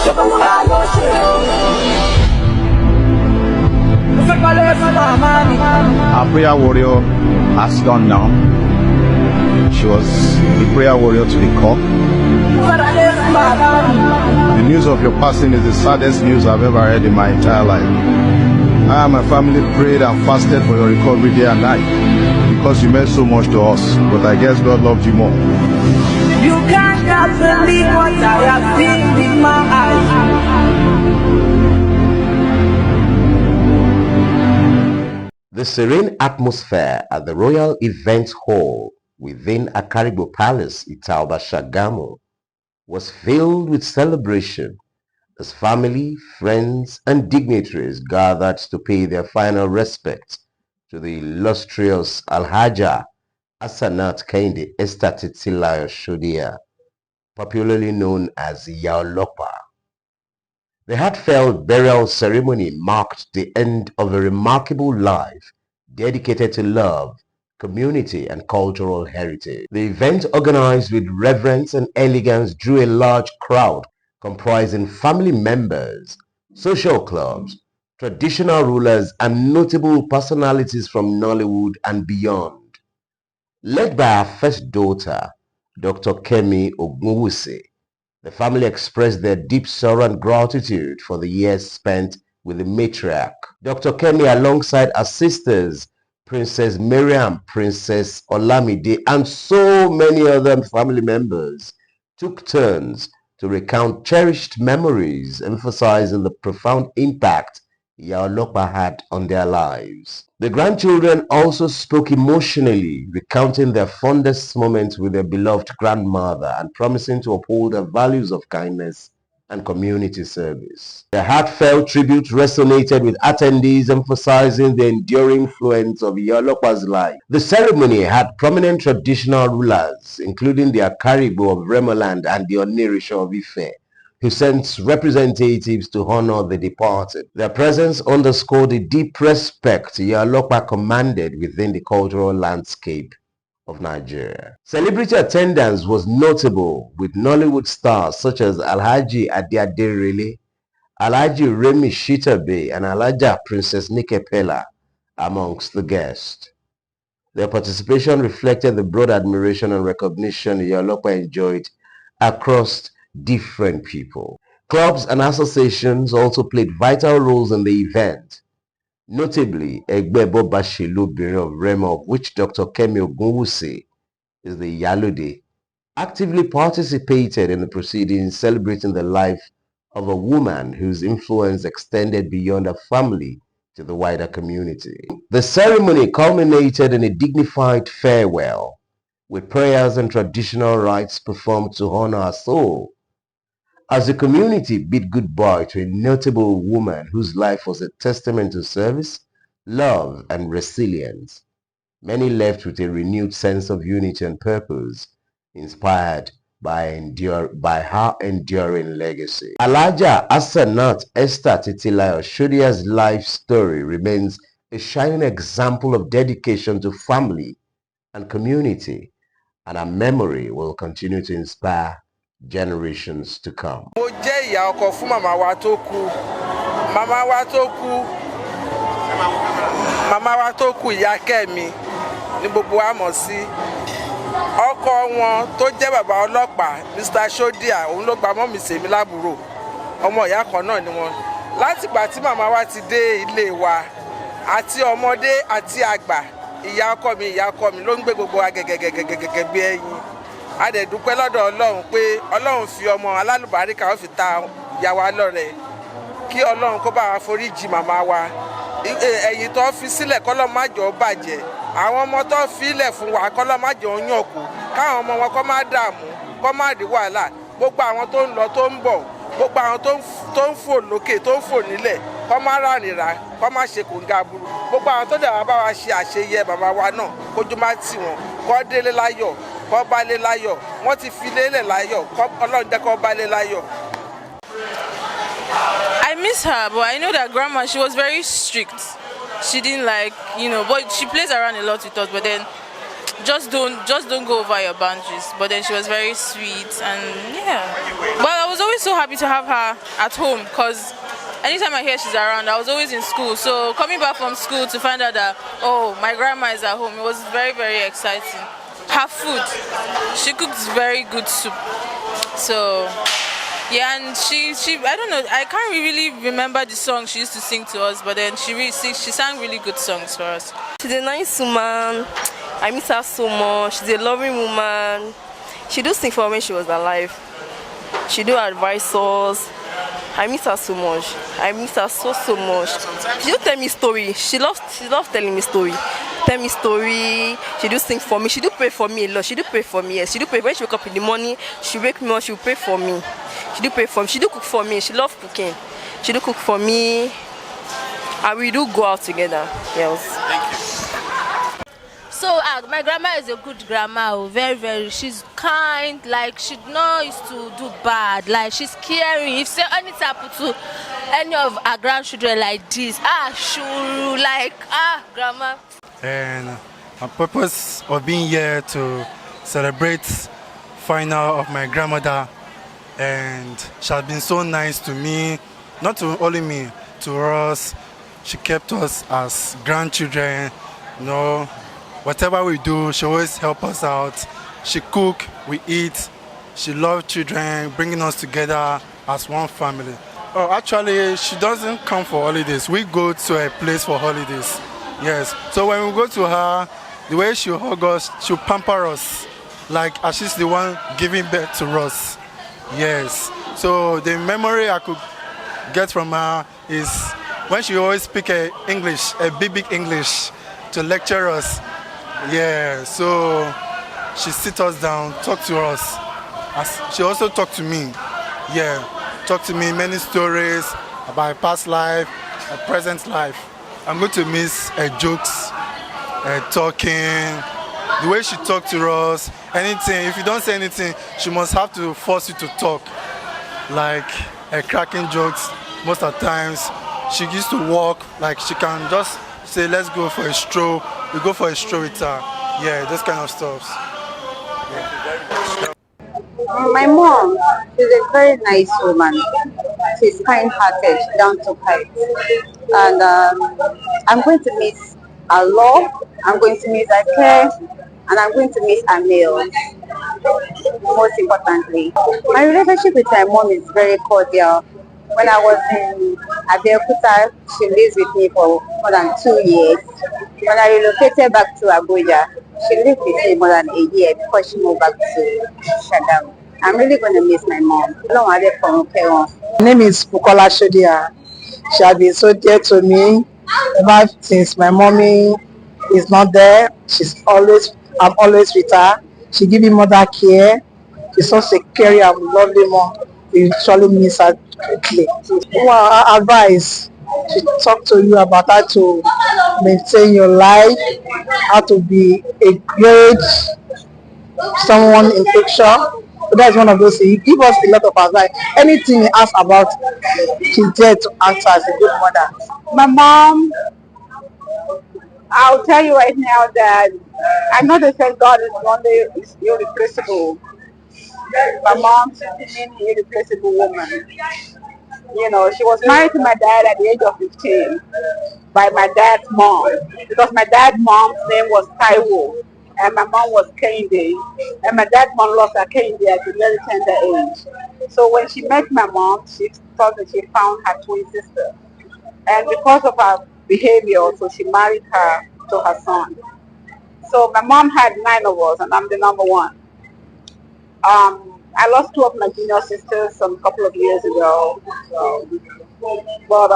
Our prayer warrior has gone now. She was the prayer warrior to the core. The news of your passing is the saddest news I've ever heard in my entire life. I and my family prayed and fasted for your recovery day and night because you meant so much to us, but I guess God loved you more. You cannot believe what I have seen with my eyes. The serene atmosphere at the Royal Event Hall within Akarigbo Palace, Itaoba, Shagamu, was filled with celebration as family, friends, and dignitaries gathered to pay their final respects to the illustrious Alhaja Asanat Kehinde Esther Titilayo Sodiya, popularly known as Iyaolopa. The heartfelt burial ceremony marked the end of a remarkable life dedicated to love, community, and cultural heritage. The event, organized with reverence and elegance, drew a large crowd comprising family members, social clubs, traditional rulers, and notable personalities from Nollywood and beyond. Led by our first daughter, Dr. Kemi Ogunwusi, the family expressed their deep sorrow and gratitude for the years spent with the matriarch. Dr. Kemi, alongside her sisters, Princess Miriam, Princess Olamide, and so many other family members, took turns to recount cherished memories, emphasizing the profound impact Iyaolopa had on their lives. The grandchildren also spoke emotionally, recounting their fondest moments with their beloved grandmother and promising to uphold the values of kindness and community service. Their heartfelt tribute resonated with attendees, emphasizing the enduring influence of Iyaolopa's life. The ceremony had prominent traditional rulers, including the Akarigbo of Remoland and the Onirisha of Ife, who sent representatives to honor the departed. Their presence underscored the deep respect Iyaolopa commanded within the cultural landscape of Nigeria. Celebrity attendance was notable, with Nollywood stars such as Alhaji Aderele, Alhaji Remi Shitabe, and Alhaja Princess Nikepela amongst the guests. Their participation reflected the broad admiration and recognition Iyaolopa enjoyed across different people. Clubs and associations also played vital roles in the event. Notably, Egbebo Bashilubiri of Remo, of which Dr. Kemi Ogunwusi is the Yalode, actively participated in the proceedings, celebrating the life of a woman whose influence extended beyond her family to the wider community. The ceremony culminated in a dignified farewell, with prayers and traditional rites performed to honor her soul. As the community bid goodbye to a notable woman whose life was a testament to service, love, and resilience, many left with a renewed sense of unity and purpose, inspired by her enduring legacy. Alhaja Asanat Esther Titilayo Sodiya's life story remains a shining example of dedication to family and community, and her memory will continue to inspire generations to come. Mo jẹ́ ìyá ọkọ fún màmá wa tó kú. Màmá wa tó kú ìyá Kẹ́mi ní gbogbo wa mọ̀ sí. Ọkọ wọn tó jẹ́ bàbá ọlọ́pàá Mr. Sodiya, òun ló gba mọ́mì sèmi lábúrò. Ọmọ ìyá kan náà ni wọ́n. Látìgbà tí màmá wa ti dé ilé wa, àti ọmọdé àti àgbà, ìyá ọkọ mi ló ń gbé gbogbo wa gẹ́gẹ́gẹ́gẹ́gẹ́ bí ẹyin. A dẹ̀ dúpẹ́ lọ́dọ̀ Ọlọ́run pé Ọlọ́run fi ọmọ alálùbáríkà ó fi ta ìyá wa lọ́rẹ. Kí Ọlọ́run kó bá wa foríjì màmá wa. Ẹ̀yìn tó fi sílẹ̀ kọ́lọ́ má jọ bàjẹ́. Àwọn ọmọ tó fi ilẹ̀ fún wa kọ́lọ́ má jọ yàn kú. Káwọn ọmọ wọn kó má dààmú, kó má di wàhálà. Gbogbo àwọn tó ń lọ tó ń bọ̀, gbogbo àwọn tó ń fò lókè tó ń fò nílẹ̀, kó má ránìrà, kó má ṣe kòǹgà burú. Gbogbo àwọn tó dẹ̀ wá bá wa ṣe àṣeyẹ màmá wa náà, kójú má tì wọ́n, kó délé láyọ̀. Kó balẹ̀ láyọ̀, wọ́n ti fi lélẹ̀ láyọ̀, Ọlọ́run jẹ́ kó balẹ̀ láyọ̀. I miss her, but I know that grandma, she was very strict. She didn't like, but she plays around a lot with us, but then just don't go over your boundaries. But then she was very sweet, and yeah. But I was always so happy to have her at home because anytime I hear she's around, I was always in school. So coming back from school to find out that, oh, my grandma is at home, it was very, very exciting. Her food, she cooks very good soup. So yeah, and she I don't know, I can't really remember the song she used to sing to us, but then she sang really good songs for us. She's a nice woman. I miss her so much. She's a loving woman. She do sing for when she was alive. She do advise us. I miss her so much. I miss her so much. She do tell me story. She loves telling me story. Tell me story. She do sing for me. She do pray for me a lot. She do pray for me. Yes. She do pray when she wake up in the morning. She wake me up. She will pray for me. She do pray for me. She do cook for me. She love cooking. She do cook for me. And we do go out together. Yes. So my grandma is a good grandma, very, very. She's kind, like she not used to do bad, like she's caring. If say anything happen to any of our grandchildren like this, she will like, grandma. And my purpose of being here to celebrate final of my grandmother, and she has been so nice to me, not to only me, to us. She kept us as grandchildren, you know. Whatever we do, she always help us out. She cook, we eat. She loves children, bringing us together as one family. Oh, actually, she doesn't come for holidays. We go to a place for holidays. Yes. So when we go to her, the way she hug us, she'll pamper us, like as she's the one giving birth to us. Yes. So the memory I could get from her is when she always speak English, a big English, to lecture us. Yeah, so she sit us down, talk to us. She also talk to me. Yeah, talk to me many stories about her past life, her present life. I'm going to miss her jokes, her talking, the way she talk to us. Anything, if you don't say anything, she must have to force you to talk. Like her cracking jokes, most of the times. She used to walk, like she can just say, let's go for a stroll. We go for a stroll with her. Yeah, those kind of stuff. Yeah. My mom is a very nice woman. She's kind-hearted, down to earth. And I'm going to miss her love, I'm going to miss her care, and I'm going to miss her meals. Most importantly, my relationship with my mom is very cordial. When I was in Abeokuta, she lives with me for more than 2 years. When I relocated back to Abuja, she lived with me more than a year before she moved back to Shagamu. I'm really going to miss my mom. My name is Bukola Sodiya. She has been so dear to me ever since my mommy is not there. I'm always with her. She gives me mother care. She's such a caring and lovely mom. We surely miss her greatly. Well, her advice, she talk to you about how to maintain your life, how to be a great someone in picture. So that's one of those things. He give us a lot of advice. Anything he asks about, she's there to answer as a good mother. My mom, I'll tell you right now that I know they say God is one day is irreplaceable. My mom, she's an irreplaceable woman. You know, she was married to my dad at the age of 15 by my dad's mom because my dad's mom's name was Taiwo and my mom was Kehinde, and my dad's mom lost her Kehinde at a very tender age. So when she met my mom, she thought that she found her twin sister, and because of her behavior, so she married her to her son. So my mom had 9 of us, and I'm the number one. I lost 2 of my junior sisters some couple of years ago. So, but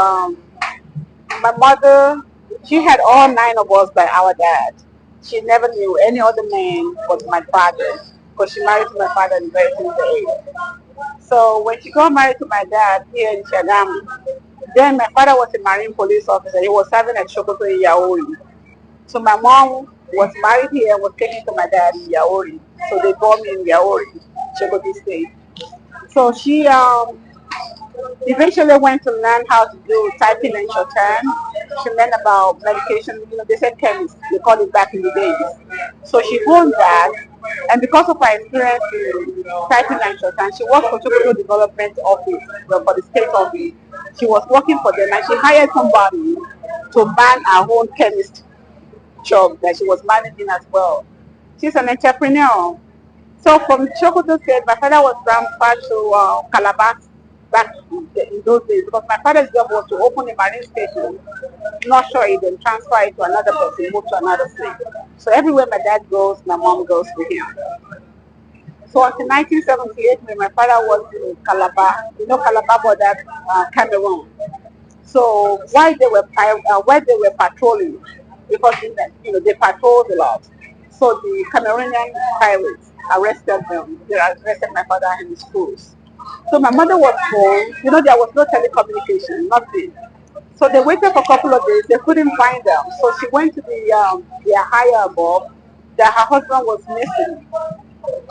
my mother, she had all 9 of us by our dad. She never knew any other man but my father, because she married to my father at a very tender age. So when she got married to my dad here in Shagamu, then my father was a Marine police officer. He was serving at Sokoto in Yaori. So my mom was married here and was taken to my dad in Yaori. So they brought me in Yaori, Sokoto State. So she eventually went to learn how to do typing and shorthand. She learned about medication, they said chemist, they called it back in the days. So she honed that, And because of her experience in typing and shorthand, she worked for Chocolate Development Office, for the state office. She was working for them and she hired somebody to man her own chemist job that she was managing as well. She's an entrepreneur. So from Chocolate State, my father was transferred to Calabar back in those days because my father's job was to open a marine station. Not sure he then transfer it to another person, move to another state. So everywhere my dad goes, my mom goes with him. So until 1978, when my father was in Calabar, Calabar border, Cameroon. So while they were patrolling, because they patrolled a lot. So the Cameroonian pirates arrested them. They arrested my father and his crews. So my mother was home. There was no telecommunication, nothing. So they waited for a couple of days. They couldn't find them. So she went to their higher above that her husband was missing.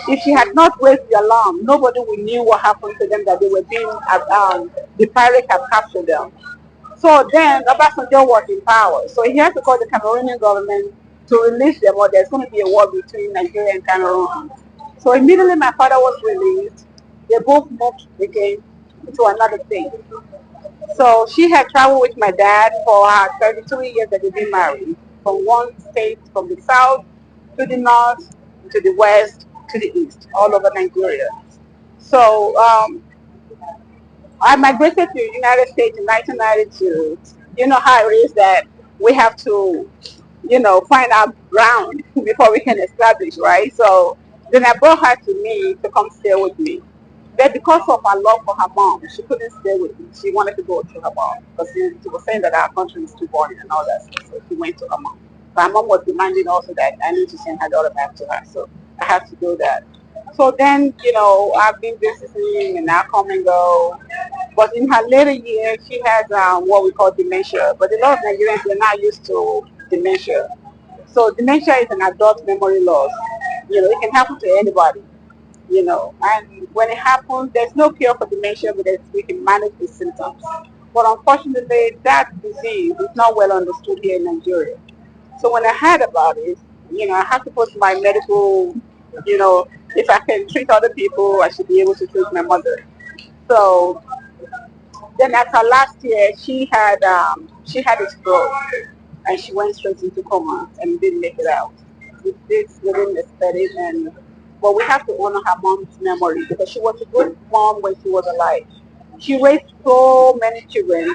If she had not raised the alarm, nobody would knew what happened to them, that they were the pirates had captured them. So then Obasanjo was in power. So he had to call the Cameroonian government to release them, or there's going to be a war between Nigeria and Cameroon. So immediately my father was released. They both moved again to another state. So she had traveled with my dad for her 33 years that they've been married, from one state, from the south to the north, to the west, to the east, all over Nigeria. So I migrated to the United States in 1992. You know how it is that we have to, find our ground before we can establish, right? So then I brought her to me to come stay with me. But because of her love for her mom, she couldn't stay with me. She wanted to go to her mom because she was saying that our country is too boring and all that stuff. So she went to her mom. But her mom was demanding also that I need to send her daughter back to her. So I had to do that. So then, I've been visiting and I come and go. But in her later years, she has what we call dementia. But a lot of Nigerians are not used to dementia. So dementia is an adult memory loss. It can happen to anybody. And when it happens, there's no cure for dementia, but we can manage the symptoms. But unfortunately, that disease is not well understood here in Nigeria. So when I heard about it, I had to put my medical, if I can treat other people, I should be able to treat my mother. So then at her last year, she had a stroke and she went straight into coma and didn't make it out. We didn't expect it, but we have to honor her mom's memory because she was a good mom when she was alive. She raised so many children.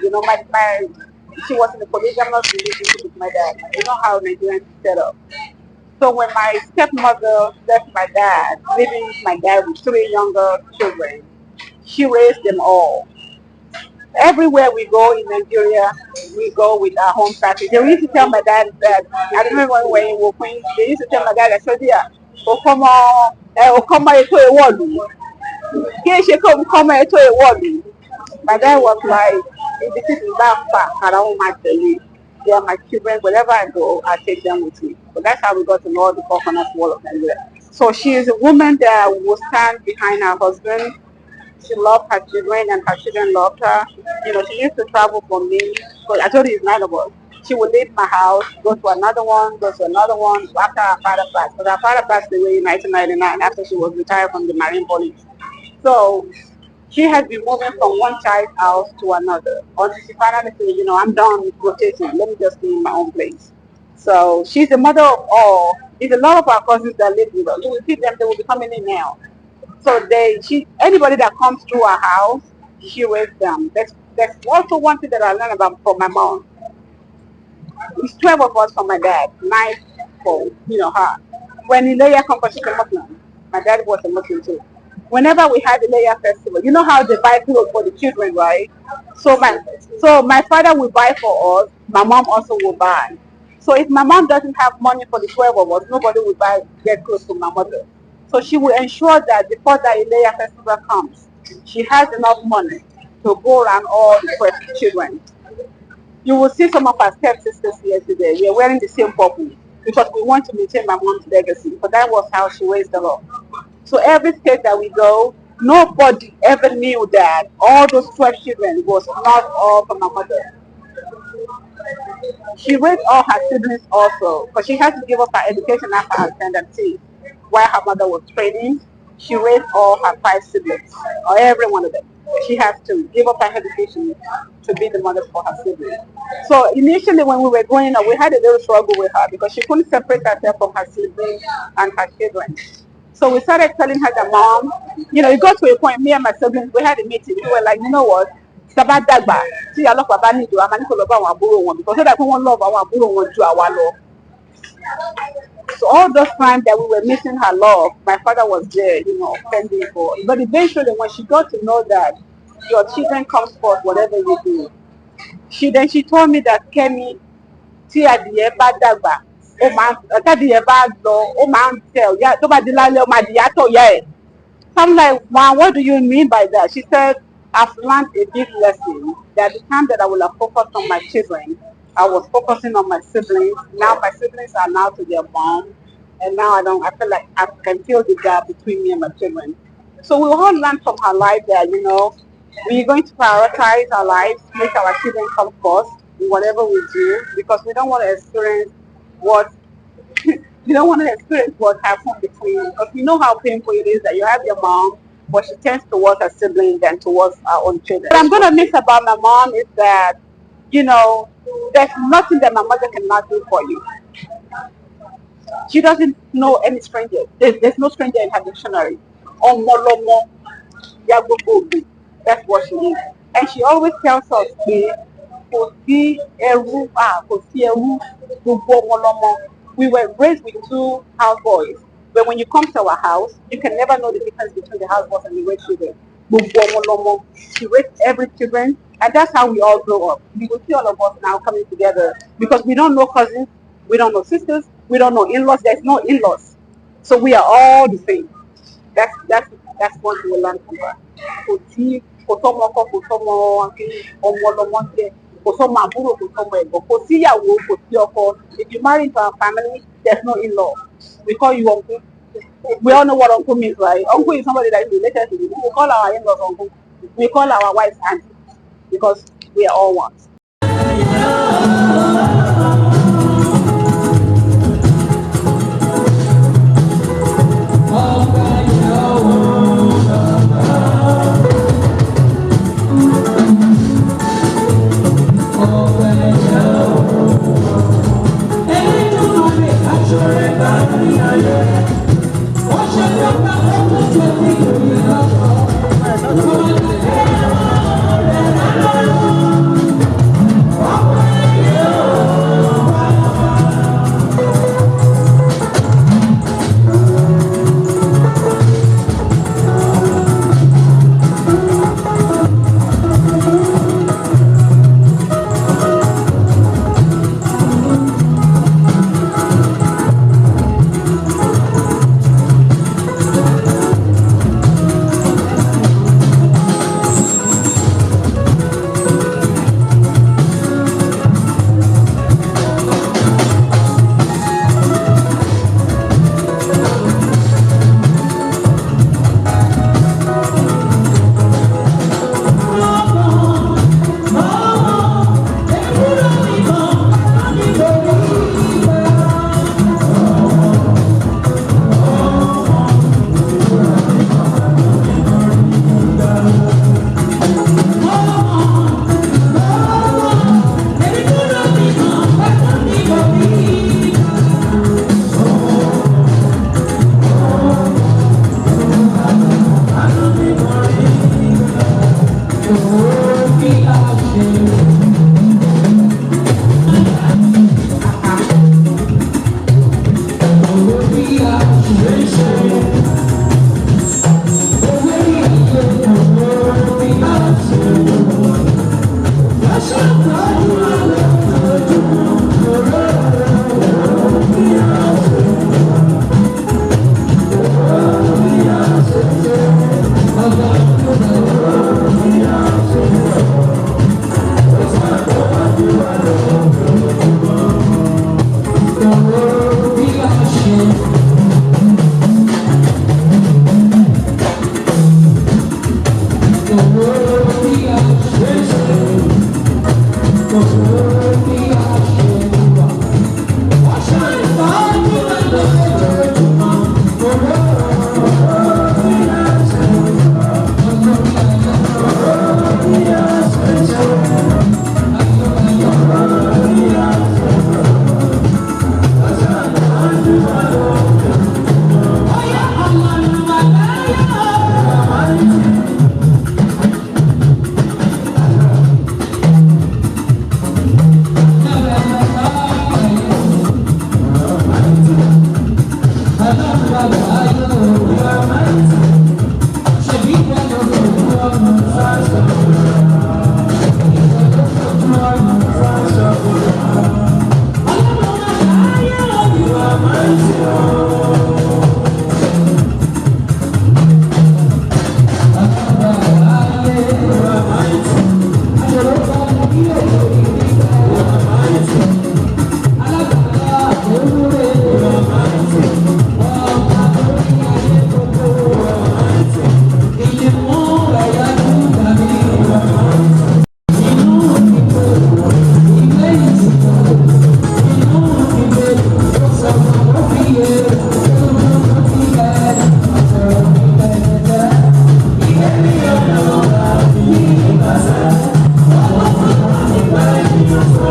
She was in a polygamous relationship with my dad. You know how Nigerians is set up. So when my stepmother left my dad, leaving my dad with three younger children, she raised them all. Everywhere we go in Nigeria, we go with our home practice. They used to tell my dad that, I remember when we were in Wokwen, they used to tell my dad, I said, yeah, Okoma eto ewodu. Kieshe Okoma eto ewodu. My dad was like, if this is that far, I don't want to leave. They are my children. Wherever I go, I take them with me. So that's how we got to know all the coconut wall of Nigeria. So she is a woman that will stand behind her husband. She loved her children and her children loved her. She used to travel for me. Because I told you it's nine of us. She would leave my house, go to another one, go to another one after her father passed. But her father passed away in 1999 after she was retired from the Marine Police. So she has been moving from one child's house to another until she finally said, I'm done with rotating. Let me just stay in my own place. So she's the mother of all. There's a lot of our cousins that live with us. You will see them, they will be coming in now. So anybody that comes to our house, she raised them. There's also one thing that I learned about from my mom. It's 12 of us from my dad, 9 for, her. When Ilaya comes, she's a Muslim. My dad was a Muslim too. Whenever we had the Ilaya festival, you know how they buy clothes for the children, right? So my father will buy for us, my mom also will buy. So if my mom doesn't have money for the 12 of us, nobody will get clothes for my mother. So she will ensure that before the Ilaya festival comes, she has enough money to go around all the 12 children. You will see some of our stepsisters here today. We are wearing the same purple because we want to maintain my mom's legacy. But that was how she raised them up. So every state that we go, nobody ever knew that all those 12 children was not all from my mother. She raised all her siblings also because she had to give up her education after her ascendancy. while her mother was trading, she raised all her 5 siblings, or every one of them. She has to give up her education to be the mother for her siblings. So initially when we were growing up, we had a little struggle with her because she couldn't separate herself from her siblings and her children. So we started telling her that, Mom, it got to a point, me and my siblings, we had a meeting. We were like, you know what? Taba dagba, tí Alhaja bá nídìí wa, máa ní kó lọ bá àwọn àbúrò wọn because ó dà pé wọ́n love àwọn àbúrò wọn ju àwa lọ. So all those times that we were missing her love, my father was there, fending for. But eventually, when she got to know that your children come first, whatever you do, she told me that Kemi, tí adìyẹ bá dàgbà, tádìyẹ bá lọ, ó máa ń tẹ̀ ọ̀yá tó bá di lálẹ́ ó máa dìyà tó yá ẹ̀. I'm like, Mom, what do you mean by that? She said, I've learned a big lesson that the time that I would have focused on my children, I was focusing on my siblings. Now my siblings are now to their mom, and now I feel like I can feel the gap between me and my children. So we all learned from her life that, we're going to prioritize our lives, make our children come first in whatever we do, because we don't want to experience what you don't want to experience what happened between, because you know how painful it is that you have your mom, but she tends towards her siblings than towards our own children. What I'm going to miss about my mom is that, there's nothing that my mother cannot do for you. She doesn't know any stranger. There's no stranger in her dictionary. Omolomo, Yagogobi. That's what she is. And she always tells us, kò sí ẹrú, gbogbo ọmọlọmọ. We were raised with 2 houseboys. But when you come to our house, you can never know the difference between the houseboys and the raised children. Gbogbo ọmọlọmọ. She raised every children, and that's how we all grow up. You will see all of us now coming together because we don't know cousins, we don't know sisters, we don't know in-laws. There's no in-laws, so we are all the same. That's one thing we learn from her. Kò sí kò sọ́mọ ọkọ, kò sọ́mọ ọmọlọmọ jẹ, kò sọ́mọ àbúrò, kò sọ́mọ ẹ̀gbọ́n, kò síyàwó, kò sí ọkọ. If you marry into our family, there's no in-law. We call you uncle. We all know what uncle means, right? Uncle is somebody that is related to you. We call our in-laws uncle. We call our wives auntie because we are all one. Thank you.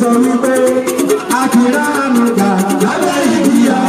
sọ wípé àkìrá àmúgbà lábẹ́ ìdíyà.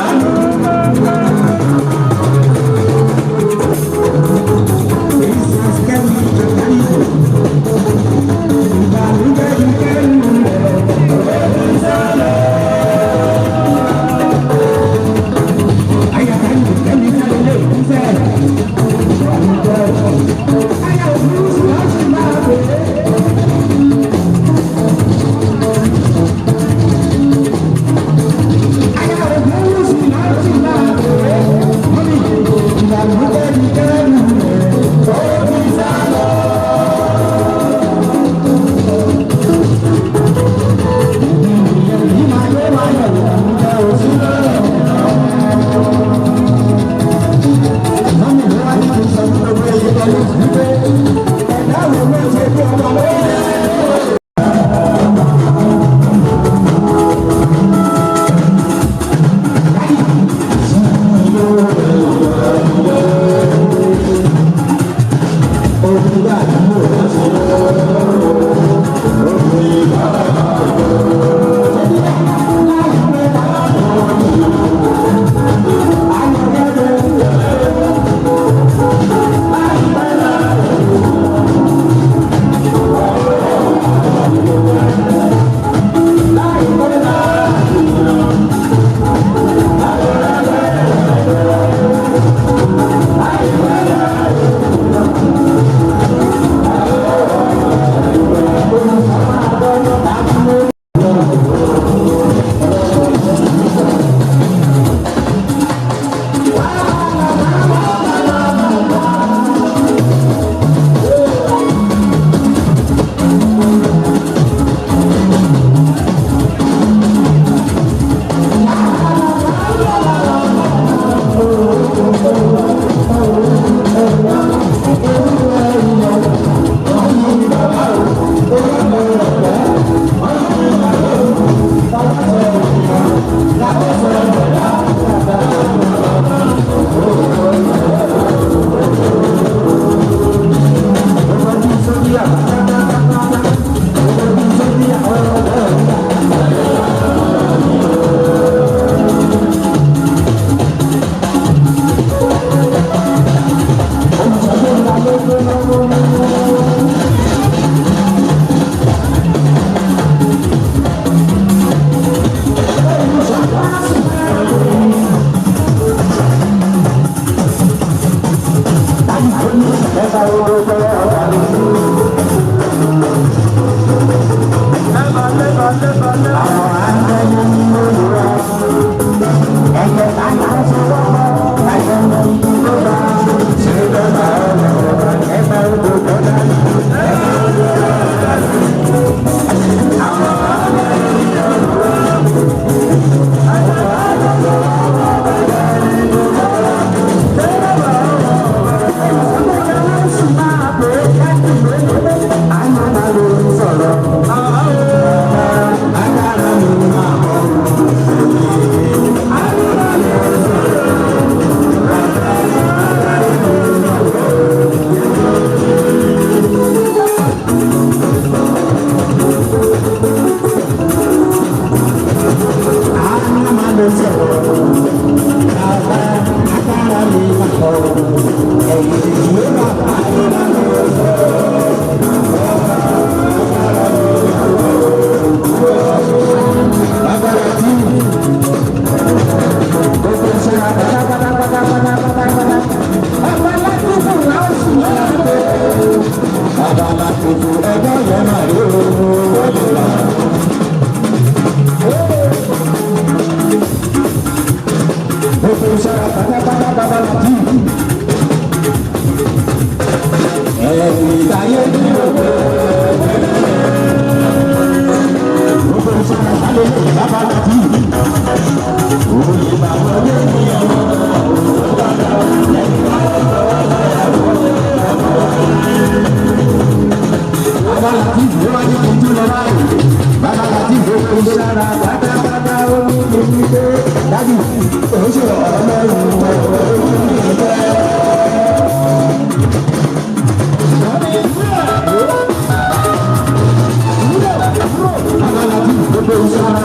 Yeah.